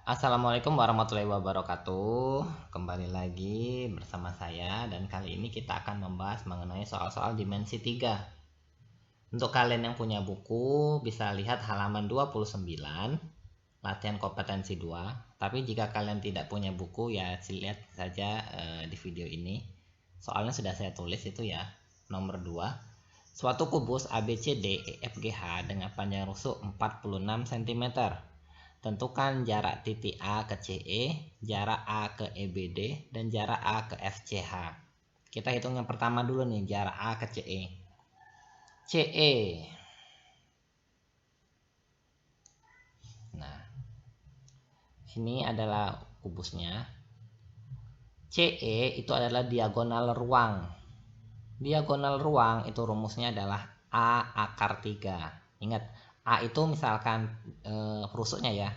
Assalamualaikum warahmatullahi wabarakatuh. Kembali lagi bersama saya dan kali ini kita akan membahas mengenai soal-soal dimensi 3. Untuk kalian yang punya buku bisa lihat halaman 29, latihan kompetensi 2. Tapi jika kalian tidak punya buku ya lihat saja di video ini. Soalnya sudah saya tulis itu ya. Nomor 2. Suatu kubus ABCD EFGH dengan panjang rusuk 46 cm. Tentukan jarak titik A ke CE, jarak A ke EBD, dan jarak A ke FCH. Kita hitung yang pertama dulu nih, jarak A ke CE. CE. Nah, ini adalah kubusnya. CE itu adalah diagonal ruang. Diagonal ruang itu rumusnya adalah A akar 3. Ingat, A itu misalkan rusuknya ya.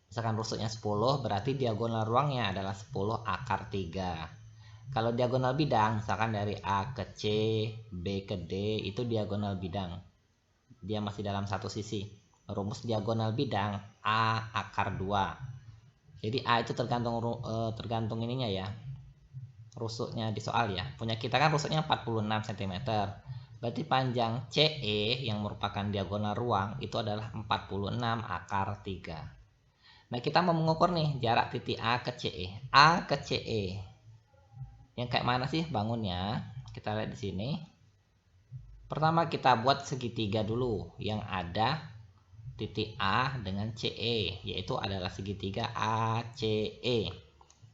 Misalkan rusuknya 10, berarti diagonal ruangnya adalah 10 akar 3. Kalau diagonal bidang, misalkan dari A ke C, B ke D, itu diagonal bidang. Dia masih dalam satu sisi. Rumus diagonal bidang, A akar 2. Jadi A itu tergantung ininya ya, rusuknya di soal ya. Punya kita kan rusuknya 46 cm. Berarti panjang CE yang merupakan diagonal ruang itu adalah 46 akar 3. Nah, kita mau mengukur nih jarak titik A ke CE. A ke CE. Yang kayak mana sih bangunnya? Kita lihat di sini. Pertama kita buat segitiga dulu yang ada titik A dengan CE, yaitu adalah segitiga ACE.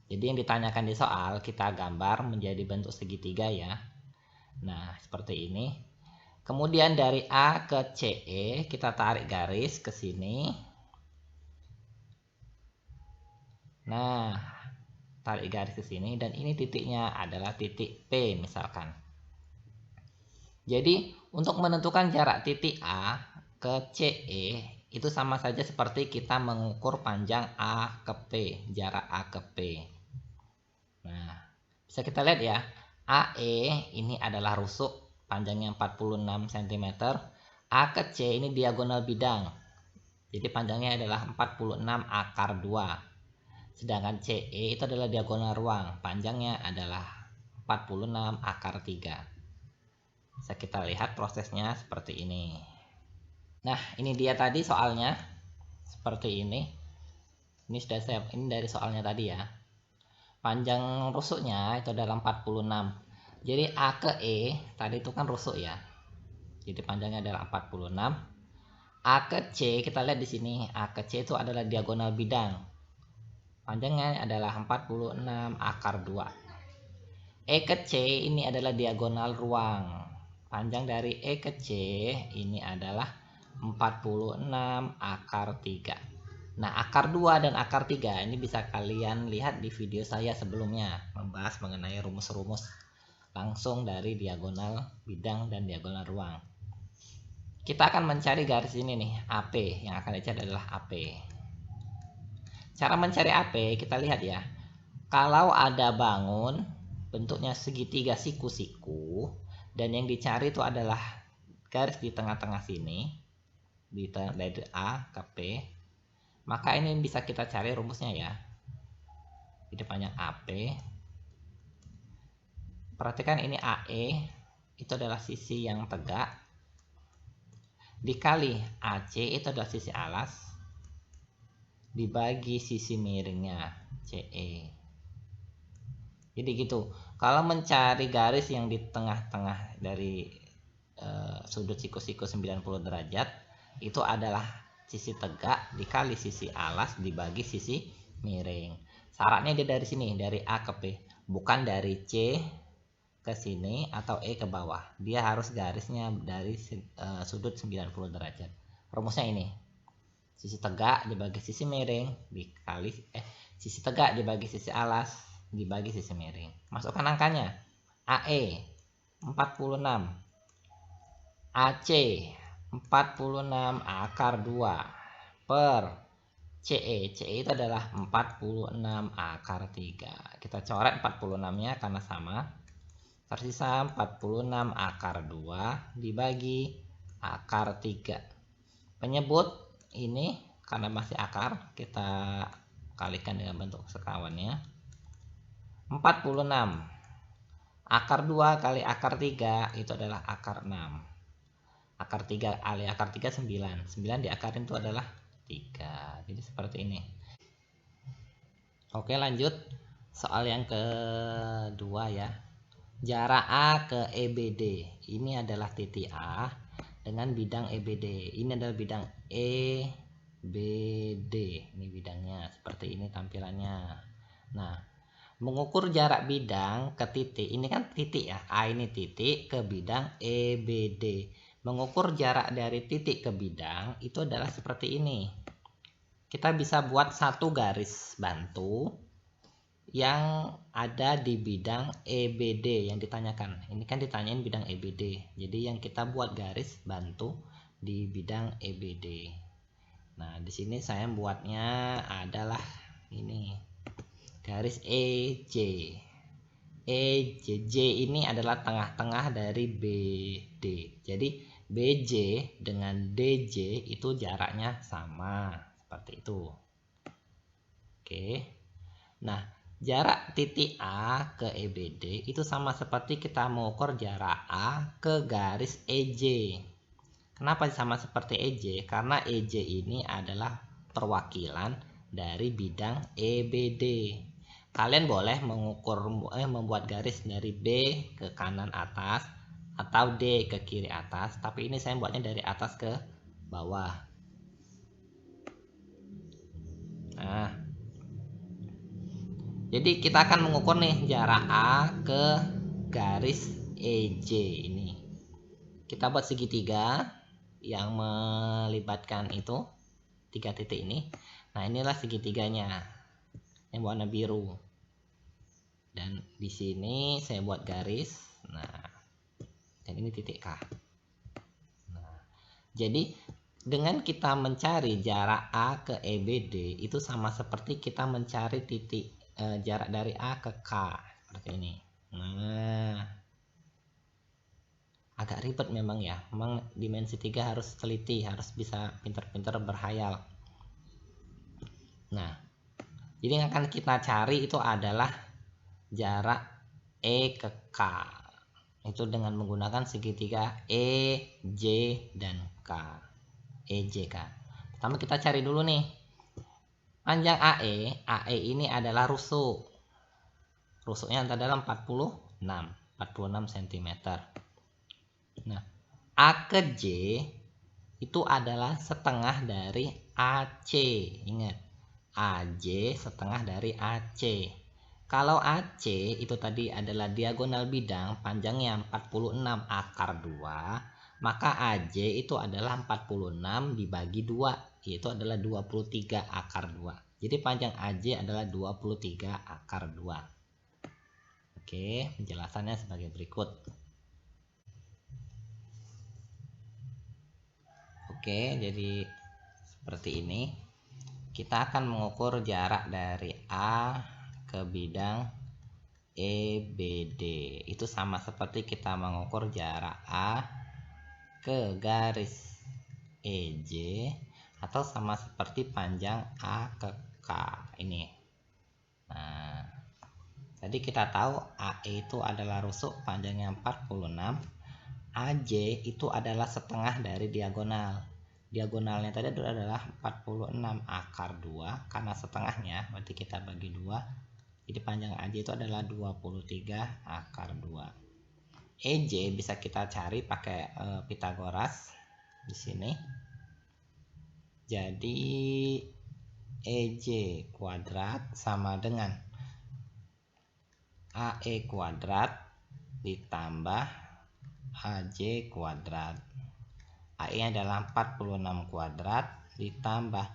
Jadi yang ditanyakan di soal kita gambar menjadi bentuk segitiga ya. Nah, seperti ini. Kemudian dari A ke CE kita tarik garis ke sini. Nah, tarik garis ke sini dan ini titiknya adalah titik P misalkan. Jadi untuk menentukan jarak titik A ke CE itu sama saja seperti kita mengukur panjang A ke P, jarak A ke P. Nah, bisa kita lihat ya, AE ini adalah rusuk panjangnya 46 cm, A ke C ini diagonal bidang. Jadi panjangnya adalah 46 akar 2. Sedangkan CE itu adalah diagonal ruang, panjangnya adalah 46 akar 3. Bisa kita lihat prosesnya seperti ini. Nah, ini dia tadi soalnya. Seperti ini. Ini dari soalnya tadi ya. Panjang rusuknya itu adalah 46. Jadi A ke E tadi itu kan rusuk ya. Jadi panjangnya adalah 46. A ke C kita lihat di sini. A ke C itu adalah diagonal bidang. Panjangnya adalah 46 akar 2. E ke C ini adalah diagonal ruang. Panjang dari E ke C ini adalah 46 akar 3. Nah, akar 2 dan akar 3 ini bisa kalian lihat di video saya sebelumnya, membahas mengenai rumus-rumus langsung dari diagonal bidang dan diagonal ruang. Kita akan mencari garis ini nih, AP. Yang akan dicari adalah AP. Cara mencari AP kita lihat ya. Kalau ada bangun bentuknya segitiga siku-siku dan yang dicari itu adalah garis di tengah-tengah sini, dari A ke P, maka ini bisa kita cari rumusnya ya. Di depannya AP. Perhatikan ini AE itu adalah sisi yang tegak dikali AC itu adalah sisi alas dibagi sisi miringnya CE. Jadi gitu. Kalau mencari garis yang di tengah-tengah dari sudut siku-siku 90 derajat itu adalah sisi tegak dikali sisi alas dibagi sisi miring. Syaratnya dia dari sini, dari A ke P, bukan dari C ke sini atau E ke bawah. Dia harus garisnya dari sudut 90 derajat. Rumusnya ini. Sisi tegak dibagi sisi miring dikali sisi tegak dibagi sisi alas dibagi sisi miring. Masukkan angkanya. AE 46, AC 46 akar 2 per CE. CE itu adalah 46 akar 3. Kita coret 46-nya karena sama. Tersisa 46 akar 2 dibagi akar 3. Penyebut ini karena masih akar kita kalikan dengan bentuk sekawannya. 46. Akar 2 kali akar 3 itu adalah akar 6. Akar 3 kali akar 3 9. 9 diakarin itu adalah 3. Jadi seperti ini. Oke, lanjut. Soal yang kedua ya. Jarak A ke EBD. Ini adalah titik A dengan bidang EBD. Ini adalah bidang EBD. Ini bidangnya. Seperti ini tampilannya. Nah, mengukur jarak bidang ke titik. Ini kan titik ya. A ini titik ke bidang EBD. Mengukur jarak dari titik ke bidang itu adalah seperti ini. Kita bisa buat satu garis bantu yang ada di bidang EBD yang ditanyakan. Ini kan ditanyain bidang EBD. Jadi yang kita buat garis bantu di bidang EBD. Nah, di sini saya buatnya adalah ini. Garis EJ. EJ ini adalah tengah-tengah dari BD. Jadi BJ dengan DJ itu jaraknya sama, seperti itu. Oke. Nah, jarak titik A ke EBD itu sama seperti kita mengukur jarak A ke garis EJ. Kenapa sama seperti EJ? Karena EJ ini adalah perwakilan dari bidang EBD. Kalian boleh membuat garis dari B ke kanan atas atau D ke kiri atas, tapi ini saya buatnya dari atas ke bawah. Nah, jadi kita akan mengukur nih jarak A ke garis EJ ini. Kita buat segitiga yang melibatkan itu 3 titik ini. Nah, inilah segitiganya yang warna biru. Dan di sini saya buat garis. Nah, dan ini titik K. Nah, jadi dengan kita mencari jarak A ke EBD itu sama seperti kita mencari titik jarak dari A ke K seperti ini. Nah, agak ribet memang ya. Memang dimensi 3 harus teliti, harus bisa pintar-pintar berhayal. Nah, jadi yang akan kita cari itu adalah jarak E ke K. Itu dengan menggunakan segitiga E, J, dan K. EJK. Pertama kita cari dulu nih. Panjang AE ini adalah rusuk. Rusuknya adalah 46 cm. Nah, A ke J itu adalah setengah dari AC. Ingat, AJ setengah dari AC. Kalau AC itu tadi adalah diagonal bidang panjangnya 46 akar 2, maka AJ itu adalah 46 dibagi 2, yaitu adalah 23 akar 2. Jadi panjang AJ adalah 23 akar 2. Oke, penjelasannya sebagai berikut. Oke, jadi seperti ini. Kita akan mengukur jarak dari A ke bidang EBD. Itu sama seperti kita mengukur jarak A ke garis EJ, atau sama seperti panjang A ke K ini. Nah, tadi kita tahu AE itu adalah rusuk panjangnya 46, AJ itu adalah setengah dari diagonal. Diagonalnya tadi adalah 46 akar 2, karena setengahnya berarti kita bagi 2. Jadi panjang AJ itu adalah 23 akar 2. EJ bisa kita cari pakai Pitagoras di sini. Jadi EJ kuadrat sama dengan AE kuadrat ditambah AJ kuadrat. AE adalah 46 kuadrat ditambah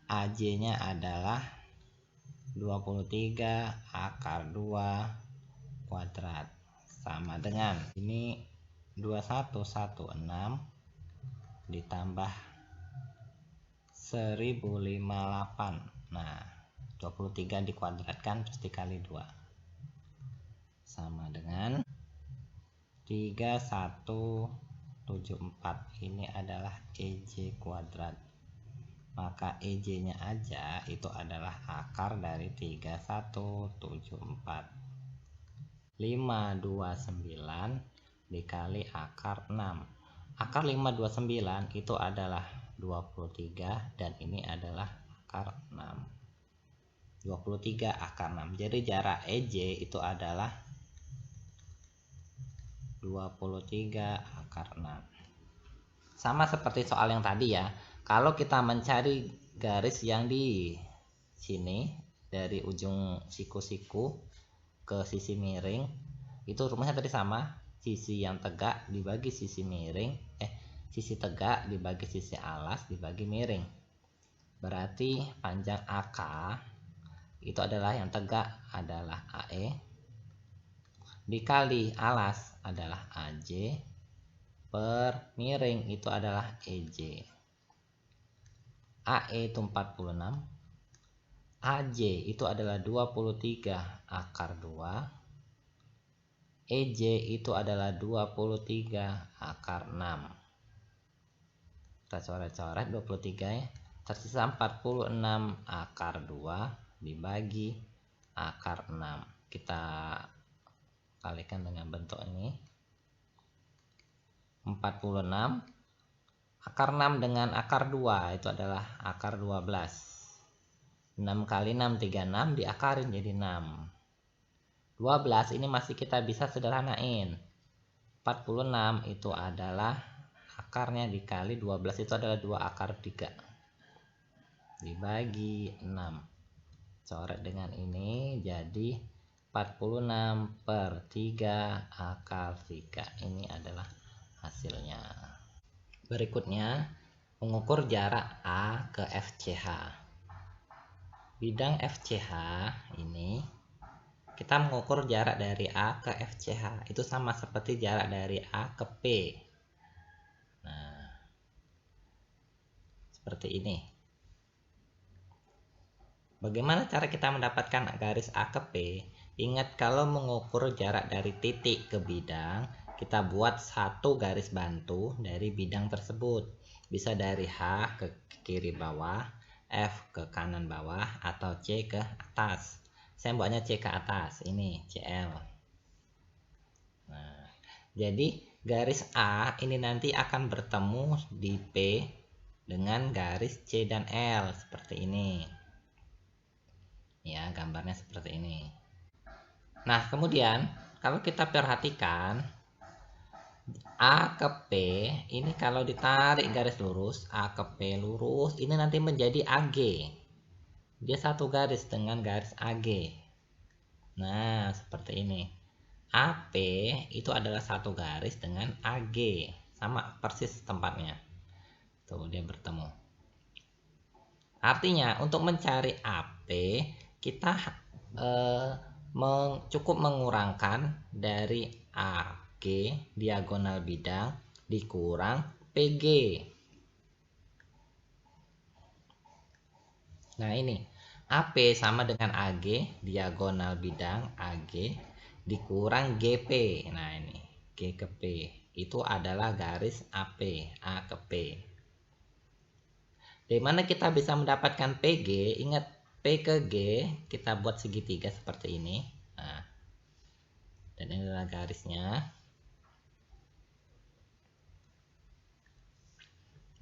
AJ-nya adalah 23 akar 2 kuadrat sama dengan ini 2116 ditambah 1058. Nah, 23 dikuadratkan terus dikali 2 sama dengan 3174. Ini adalah EJ kuadrat. maka EJ-nya aja itu adalah akar dari 3174. 529 dikali akar 6. Akar 529 itu adalah 23 dan ini adalah akar 6. 23 akar 6. Jadi jarak EJ itu adalah 23 akar 6. Sama seperti soal yang tadi ya. Kalau kita mencari garis yang di sini dari ujung siku-siku ke sisi miring, itu rumusnya tadi sama. Sisi yang tegak dibagi sisi miring, sisi tegak dibagi sisi alas dibagi miring. Berarti panjang AK itu adalah yang tegak adalah AE dikali alas adalah AJ per miring itu adalah EJ. AE itu 46, AJ itu adalah 23 akar 2, EJ itu adalah 23 akar 6. Kita coret-coret 23 ya. Tersisa 46 akar 2 dibagi akar 6. Kita kalikan dengan bentuk ini. 46 akar 6 dengan akar 2 itu adalah akar 12. 6 kali 6 36 diakarin jadi 6. 12 ini masih kita bisa sederhanain. 46 itu adalah akarnya dikali 12 itu adalah 2 akar 3 dibagi 6. Coret dengan ini jadi 46 per 3 akar 3. Ini adalah hasilnya. Berikutnya mengukur jarak A ke FCH. Bidang FCH ini kita mengukur jarak dari A ke FCH itu sama seperti jarak dari A ke P. Nah, seperti ini. Bagaimana cara kita mendapatkan garis A ke P? Ingat, kalau mengukur jarak dari titik ke bidang, kita buat satu garis bantu dari bidang tersebut. Bisa dari H ke kiri bawah, F ke kanan bawah, atau C ke atas. Saya buatnya C ke atas, ini CL. Nah, jadi garis A ini nanti akan bertemu di P dengan garis C dan L seperti ini. Ya, gambarnya seperti ini. Nah, kemudian kalau kita perhatikan A ke P ini kalau ditarik garis lurus A ke P lurus ini nanti menjadi AG. Dia satu garis dengan garis AG. Nah, seperti ini. AP itu adalah satu garis dengan AG, sama persis tempatnya. Tuh, dia bertemu. Artinya untuk mencari AP kita cukup mengurangkan dari AG diagonal bidang dikurang PG. Nah, ini AP sama dengan AG diagonal bidang AG dikurang GP. Nah, ini G ke P itu adalah garis AP A ke P. Dari mana kita bisa mendapatkan PG? Ingat, P ke G kita buat segitiga seperti ini. Nah, dan ini adalah garisnya.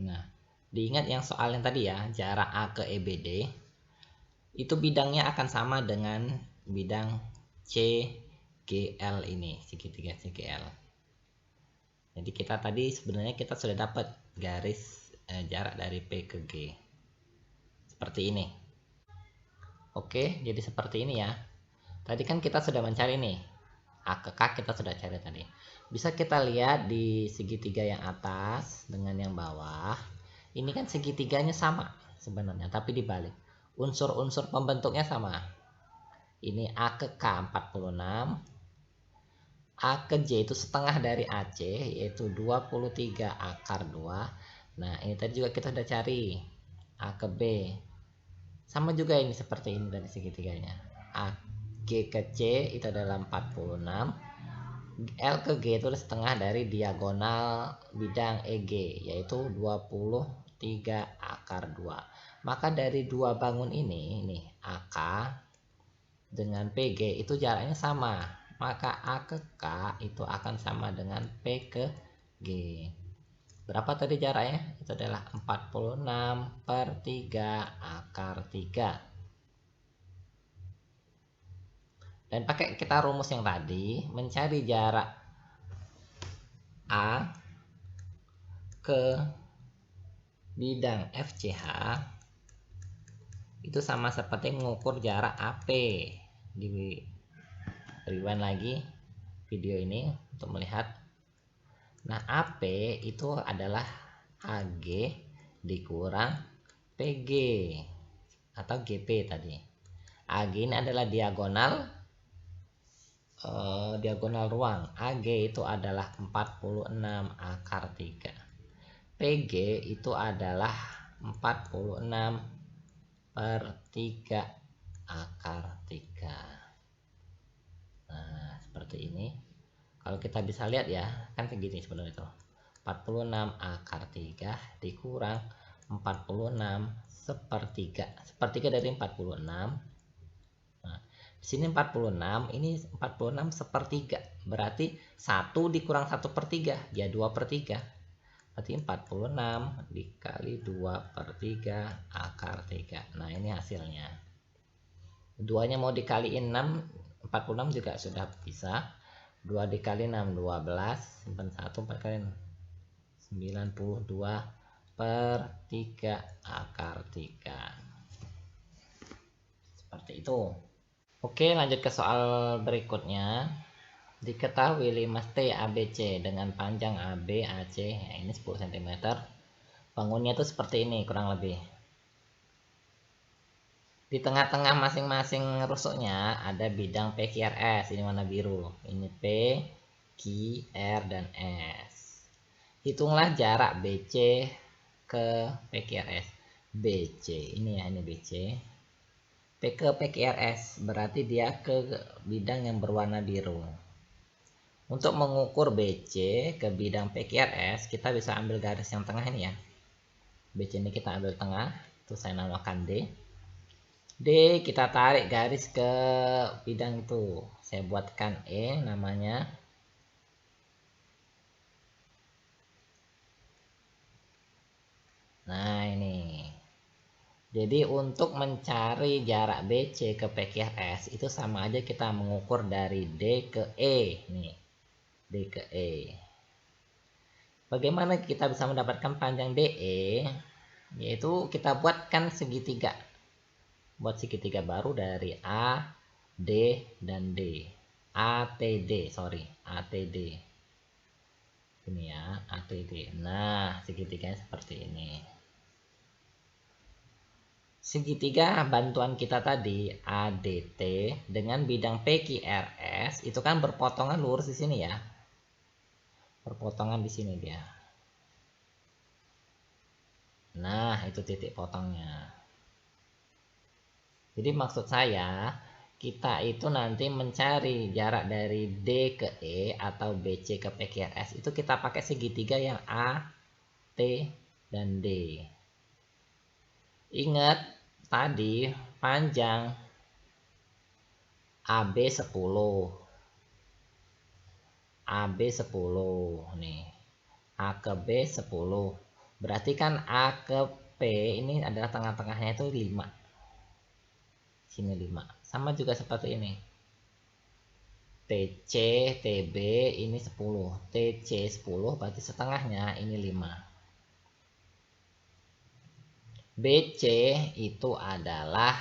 Nah, diingat yang soal yang tadi ya, jarak A ke EBD itu bidangnya akan sama dengan bidang CGL ini, segitiga CGL. Jadi kita tadi sebenarnya kita sudah dapat garis jarak dari P ke G seperti ini. Oke, jadi seperti ini ya. Tadi kan kita sudah mencari nih A ke K, kita sudah cari tadi. Bisa kita lihat di segitiga yang atas dengan yang bawah. Ini kan segitiganya sama sebenarnya, tapi dibalik. Unsur-unsur pembentuknya sama. Ini A ke K 46. A ke J itu setengah dari AC, yaitu 23 akar 2. Nah, ini tadi juga kita sudah cari. A ke B. Sama juga ini seperti ini dari segitiganya. A G ke C itu adalah 46. L ke G itu setengah dari diagonal bidang EG, yaitu 23 akar 2. Maka dari dua bangun ini AK dengan PG itu jaraknya sama. Maka A ke K itu akan sama dengan P ke G. Berapa tadi jaraknya? Itu adalah 46/3 akar 3. Dan pakai kita rumus yang tadi, mencari jarak A ke bidang FCH itu sama seperti mengukur jarak AP. Di rewind lagi video ini untuk melihat. Nah, AP itu adalah AG dikurang PG atau GP tadi. AG ini adalah diagonal ruang. AG itu adalah 46 akar 3. PG itu adalah 46/3 akar 3. Nah, seperti ini. Kalau kita bisa lihat ya, kan segini sebenarnya itu. 46 akar 3 dikurang 46 sepertiga. Sepertiga dari 46. Nah, di sini 46, ini 46 sepertiga. Berarti 1 dikurang 1/3, ya 2/3. Berarti 46 dikali 2/3 akar 3. Nah, ini hasilnya. Duanya mau dikaliin 6, 46 juga sudah bisa. 2 dikali 6, 12. Simpan 1, 4 kali 92/3 akar 3. Seperti itu. Oke, lanjut ke soal berikutnya. Diketahui 5T ABC dengan panjang AB AC, ya ini 10 cm. Bangunnya itu seperti ini kurang lebih. Di tengah-tengah masing-masing rusuknya ada bidang PQRS, ini warna biru. Ini P, Q, R, dan S. Hitunglah jarak BC ke PQRS. BC, ini ya, ini BC. P ke PQRS, berarti dia ke bidang yang berwarna biru. Untuk mengukur BC ke bidang PQRS, kita bisa ambil garis yang tengah ini ya. BC ini kita ambil tengah, itu saya namakan D. D kita tarik garis ke bidang itu. Saya buatkan E namanya. Nah, ini. Jadi untuk mencari jarak BC ke PQRS itu sama aja kita mengukur dari D ke E. Nih. D ke E. Bagaimana kita bisa mendapatkan panjang DE? Yaitu kita buatkan segitiga. Buat segitiga baru dari A, D, dan D. ATD, sorry, ATD. Ini ya, ATD. Nah, segitiganya seperti ini. Segitiga bantuan kita tadi ADT dengan bidang PQRS itu kan berpotongan lurus di sini ya. Berpotongan di sini dia. Nah, itu titik potongnya. Jadi maksud saya, kita itu nanti mencari jarak dari D ke E atau BC ke PQRS itu kita pakai segitiga yang A, T, dan D. Ingat tadi panjang AB 10. AB 10 nih. A ke B 10. Berarti kan A ke P ini adalah tengah-tengahnya itu 5. Sini 5. Sama juga seperti ini. TC, TB ini 10. TC 10 berarti setengahnya ini 5. BC itu adalah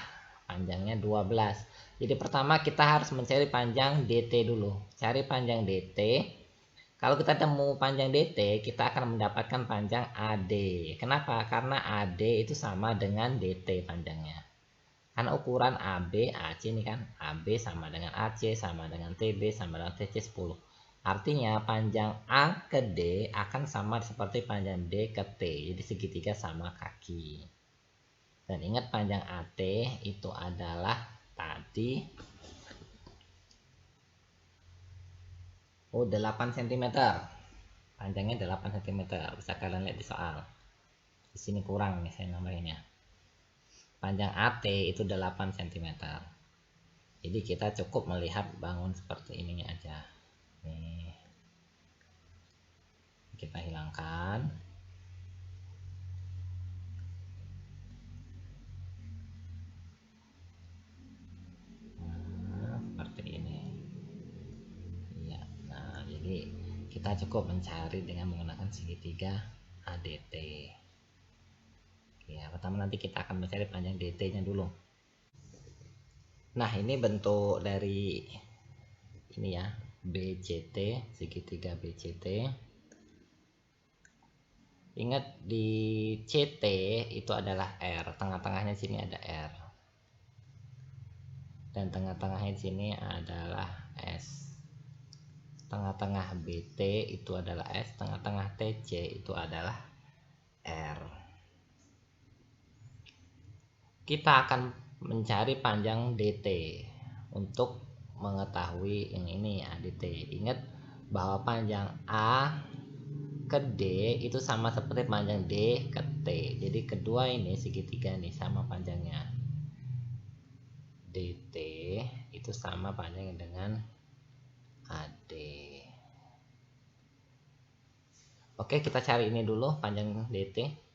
panjangnya 12. Jadi pertama kita harus mencari panjang DT dulu. Cari panjang DT. Kalau kita temu panjang DT, kita akan mendapatkan panjang AD. Kenapa? Karena AD itu sama dengan DT panjangnya. Karena ukuran AB, AC ini kan AB sama dengan AC, sama dengan TB, sama dengan TC 10. Artinya panjang A ke D akan sama seperti panjang D ke T. Jadi segitiga sama kaki. Dan ingat panjang AT itu adalah tadi 8 cm. Panjangnya 8 cm. Bisa kalian lihat di soal. Di sini kurang nih saya nambahinnya. panjang AT itu 8 cm. Jadi kita cukup melihat bangun seperti ininya aja. Nih, kita hilangkan. Nah, seperti ini. Ya, nah jadi kita cukup mencari dengan menggunakan segitiga ADT. Ya, pertama nanti kita akan mencari panjang DT-nya dulu. Nah, ini bentuk dari ini ya, BCT, segitiga BCT. Ingat di CT itu adalah R, tengah-tengahnya sini ada R. Dan tengah-tengahnya sini adalah S. Tengah-tengah BT itu adalah S, tengah-tengah TC itu adalah R. Kita akan mencari panjang DT untuk mengetahui yang ini ADT. Ingat bahwa panjang A ke D itu sama seperti panjang D ke T. Jadi kedua ini segitiga nih sama panjangnya. DT itu sama panjangnya dengan AD. Oke, kita cari ini dulu panjang DT.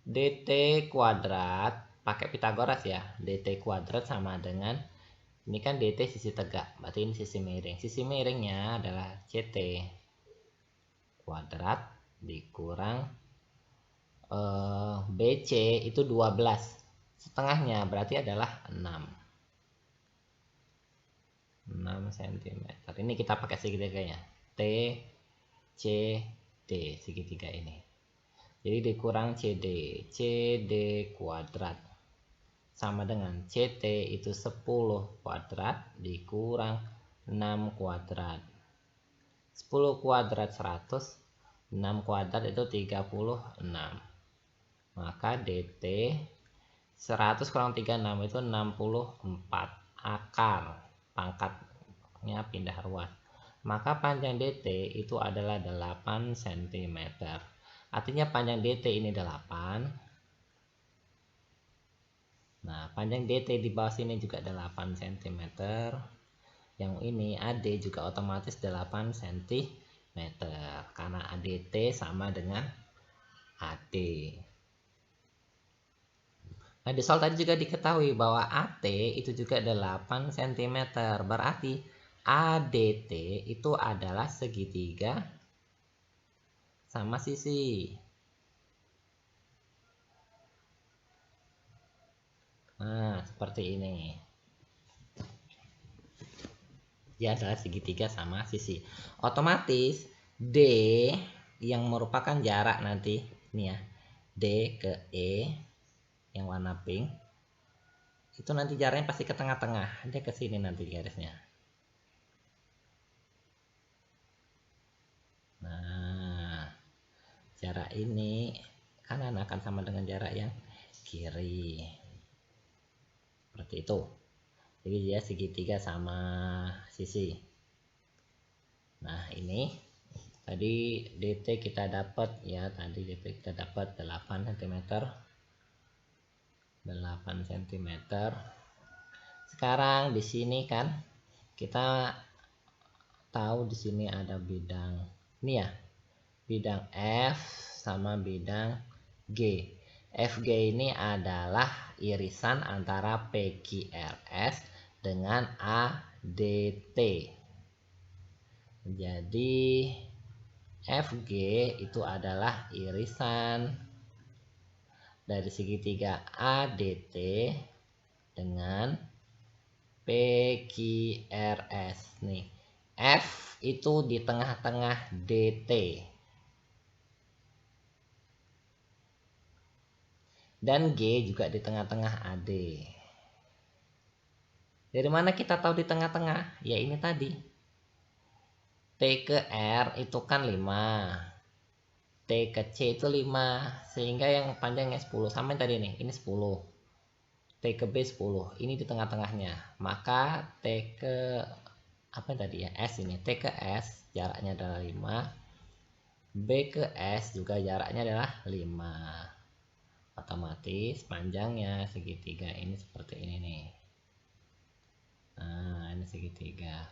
DT kuadrat pakai Pitagoras ya. DT kuadrat sama dengan, ini kan DT sisi tegak, berarti ini sisi miring. Sisi miringnya adalah CT kuadrat dikurang BC itu 12. Setengahnya berarti adalah 6 cm. Ini kita pakai segitiganya. T C D segitiga ini. Jadi dikurang CD. CD kuadrat sama dengan CT itu 10 kuadrat dikurang 6 kuadrat. 10 kuadrat 100, 6 kuadrat itu 36. Maka DT 100 kurang 36 itu 64. Akar pangkatnya pindah ruas. Maka panjang DT itu adalah 8 cm. Artinya panjang DT ini 8. Nah, panjang DT di bawah sini juga 8 cm. Yang ini AD juga otomatis 8 cm. Karena ADT sama dengan AD. Nah, di soal tadi juga diketahui bahwa AT itu juga 8 cm. Berarti ADT itu adalah segitiga sama sisi. Nah, seperti ini. Dia adalah segitiga sama sisi. Otomatis D yang merupakan jarak nanti, ini ya, D ke E yang warna pink, itu nanti jaraknya pasti ke tengah-tengah. Dia ke sini nanti garisnya. Nah, jarak ini kanan akan sama dengan jarak yang kiri. Seperti itu. Jadi dia segitiga sama sisi. Nah, ini tadi DT kita dapat ya, tadi DT kita dapat 8 cm. 8 cm. Sekarang di sini kan kita tahu di sini ada bidang ini ya. Bidang F sama bidang G. FG ini adalah irisan antara PQRS dengan ADT. Jadi FG itu adalah irisan dari segitiga ADT dengan PQRS nih. F itu di tengah-tengah DT. Dan G juga di tengah-tengah AD. Dari mana kita tahu di tengah-tengah? Ya ini tadi. T ke R itu kan 5. T ke C itu 5. Sehingga yang panjangnya 10. Sama yang tadi nih. Ini 10. T ke B 10. Ini di tengah-tengahnya. Maka T ke apa tadi ya? S ini. T ke S jaraknya adalah 5. B ke S juga jaraknya adalah 5. Otomatis panjangnya segitiga ini seperti ini nih. Nah, ini segitiga.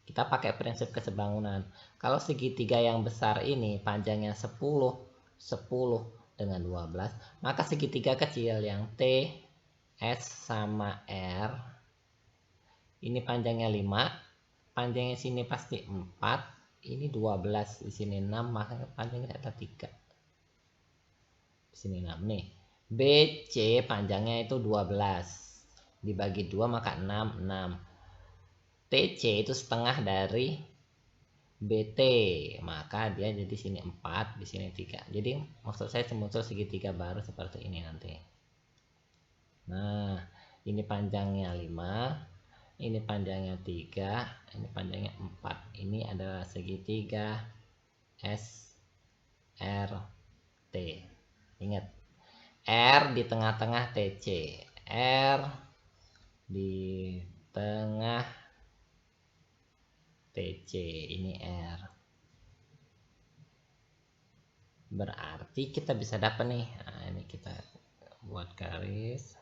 Kita pakai prinsip kesebangunan. Kalau segitiga yang besar ini panjangnya 10, 10 dengan 12, maka segitiga kecil yang T, S sama R ini panjangnya 5, panjangnya sini pasti 4, ini 12, di sini 6, maka panjangnya ada 3. Di sini 6 nih. BC panjangnya itu 12. Dibagi 2 maka 6, 6. TC itu setengah dari BT, maka dia jadi sini 4, di sini 3. Jadi maksud saya muncul segitiga baru seperti ini nanti. Nah, ini panjangnya 5, ini panjangnya 3, ini panjangnya 4. Ini adalah segitiga SRT. Ingat, R di tengah-tengah TC, R di tengah TC, ini R. Berarti kita bisa dapat nih. Nah, ini kita buat garis.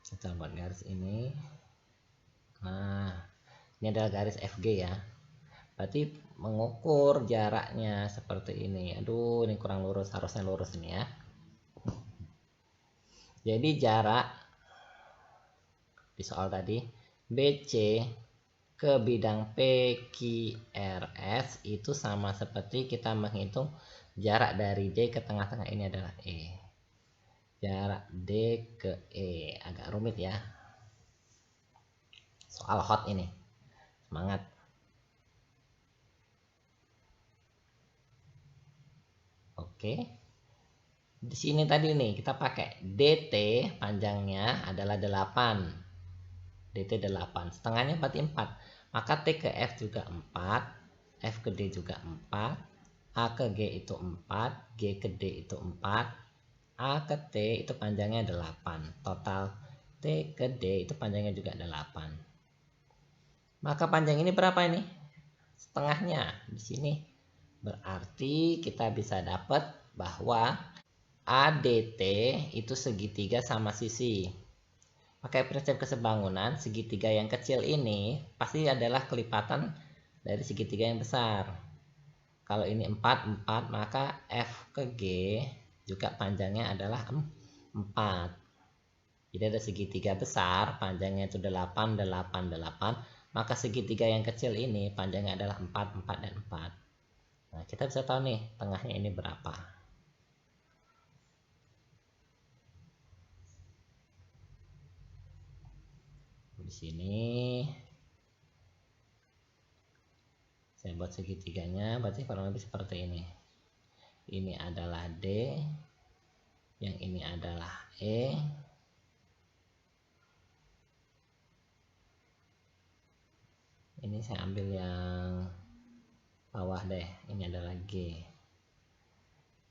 Kita buat garis ini. Nah, ini adalah garis FG ya. Berarti mengukur jaraknya seperti ini. Aduh, ini kurang lurus, harusnya lurus ini ya. Jadi jarak di soal tadi BC ke bidang PQRS itu sama seperti kita menghitung jarak dari D ke tengah-tengah ini adalah E. Jarak D ke E agak rumit ya. Soal hot ini. Semangat. Oke. Di sini tadi nih kita pakai DT panjangnya adalah 8. DT 8. Setengahnya berarti 4. Maka T ke F juga 4. F ke D juga 4. A ke G itu 4. G ke D itu 4. A ke T itu panjangnya 8. Total T ke D itu panjangnya juga 8. Maka panjang ini berapa ini? Setengahnya di sini. Berarti kita bisa dapat bahwa ADT itu segitiga sama sisi. Pakai prinsip kesebangunan, segitiga yang kecil ini pasti adalah kelipatan dari segitiga yang besar. Kalau ini 4, 4, maka F ke G juga panjangnya adalah 4. Jadi ada segitiga besar, panjangnya itu 8, 8, 8. Maka segitiga yang kecil ini panjangnya adalah 4, 4, dan 4. Nah, kita bisa tahu nih, tengahnya ini berapa. Di sini saya buat segitiganya, berarti kurang lebih seperti ini. Ini adalah D, yang ini adalah E, ini saya ambil yang bawah deh, ini adalah G.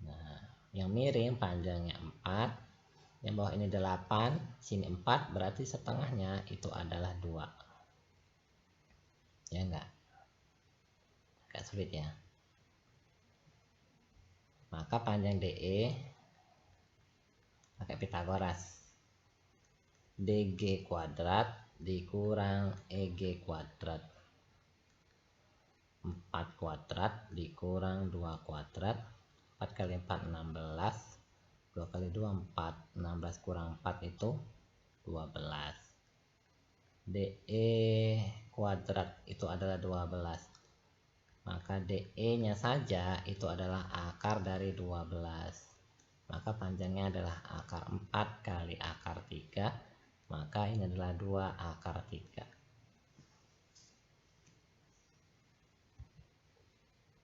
Nah, yang miring panjangnya 4, yang bawah ini 8, sini 4, berarti setengahnya itu adalah 2. Ya enggak? Agak sulit ya. Maka panjang DE pakai Pitagoras. DG kuadrat dikurang EG kuadrat. 4 kuadrat dikurang 2 kuadrat. 4 kali 4 16. 2 kali 2 4. 16 kurang 4 itu 12. DE kuadrat itu adalah 12. Maka DE nya saja itu adalah akar dari 12. Maka panjangnya adalah akar 4 kali akar 3. Maka ini adalah 2 akar 3.